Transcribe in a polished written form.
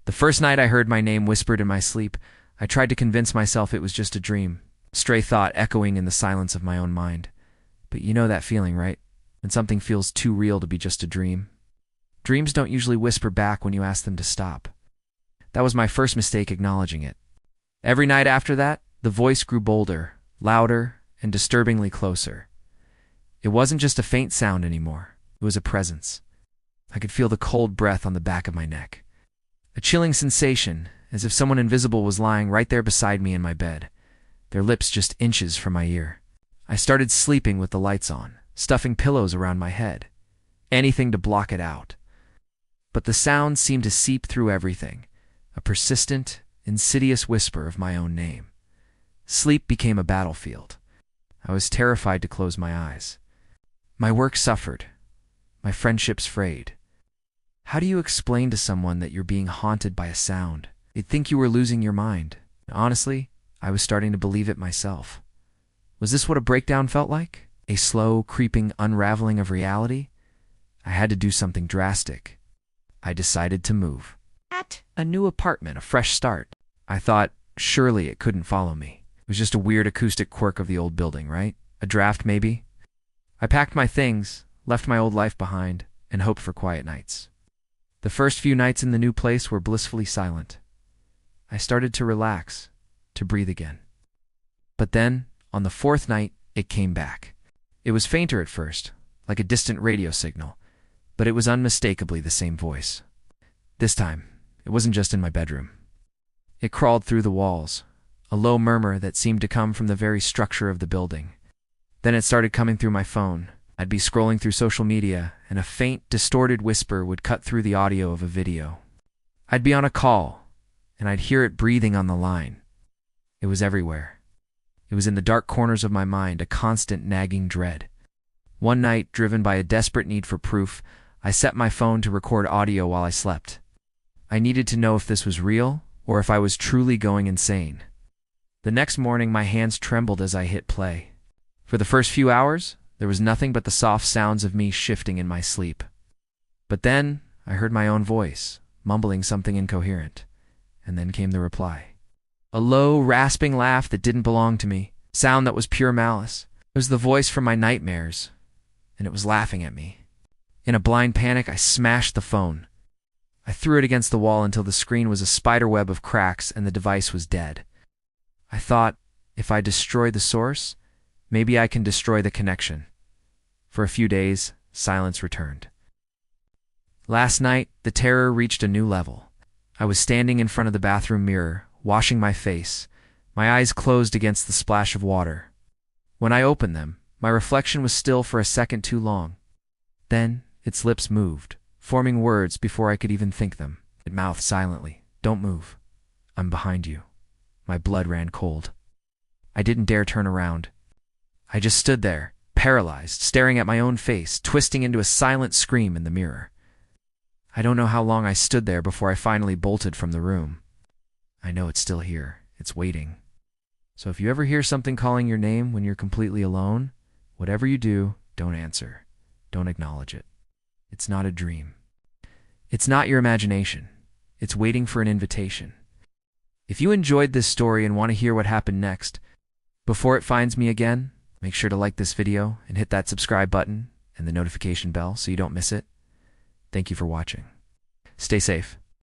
The first night I heard my name whispered in my sleep, I tried to convince myself it was just a dream, stray thought echoing in the silence of my own mind. But you know that feeling, right? When something feels too real to be just a dream. Dreams don't usually whisper back when you ask them to stop. That was my first mistake acknowledging it. Every night after that, the voice grew bolder, louder, and disturbingly closer. It wasn't just a faint sound anymore. It was a presence. I could feel the cold breath on the back of my neck. A chilling sensation, as if someone invisible was lying right there beside me in my bed, their lips just inches from my ear. I started sleeping with the lights on, stuffing pillows around my head. Anything to block it out. But the sound seemed to seep through everything, a persistent, insidious whisper of my own name. Sleep became a battlefield. I was terrified to close my eyes. My work suffered. My friendships frayed. How do you explain to someone that you're being haunted by a sound? They'd think you were losing your mind. Honestly, I was starting to believe it myself. Was this what a breakdown felt like? A slow, creeping unraveling of reality? I had to do something drastic. I decided to move. A new apartment, a fresh start. I thought, surely it couldn't follow me. It was just a weird acoustic quirk of the old building, right? A draft, maybe? I packed my things, left my old life behind, and hoped for quiet nights. The first few nights in the new place were blissfully silent. I started to relax, to breathe again. But then, on the fourth night, it came back. It was fainter at first, like a distant radio signal, but it was unmistakably the same voice. This time, it wasn't just in my bedroom. It crawled through the walls, a low murmur that seemed to come from the very structure of the building. Then it started coming through my phone. I'd be scrolling through social media, and a faint, distorted whisper would cut through the audio of a video. I'd be on a call, and I'd hear it breathing on the line. It was everywhere. It was in the dark corners of my mind, a constant nagging dread. One night, driven by a desperate need for proof, I set my phone to record audio while I slept. I needed to know if this was real, or if I was truly going insane. The next morning, my hands trembled as I hit play. For the first few hours, there was nothing but the soft sounds of me shifting in my sleep. But then, I heard my own voice, mumbling something incoherent. And then came the reply. A low, rasping laugh that didn't belong to me, sound that was pure malice. It was the voice from my nightmares, and it was laughing at me. In a blind panic, I smashed the phone. I threw it against the wall until the screen was a spiderweb of cracks and the device was dead. I thought, if I destroy the source, maybe I can destroy the connection. For a few days, silence returned. Last night, the terror reached a new level. I was standing in front of the bathroom mirror, washing my face, my eyes closed against the splash of water. When I opened them, my reflection was still for a second too long. Then, its lips moved, forming words before I could even think them. It mouthed silently, "Don't move. I'm behind you." My blood ran cold. I didn't dare turn around. I just stood there, paralyzed, staring at my own face, twisting into a silent scream in the mirror. I don't know how long I stood there before I finally bolted from the room. I know it's still here. It's waiting. So if you ever hear something calling your name when you're completely alone, whatever you do, don't answer. Don't acknowledge it. It's not a dream. It's not your imagination. It's waiting for an invitation. If you enjoyed this story and want to hear what happened next, before it finds me again, make sure to like this video and hit that subscribe button and the notification bell so you don't miss it. Thank you for watching. Stay safe.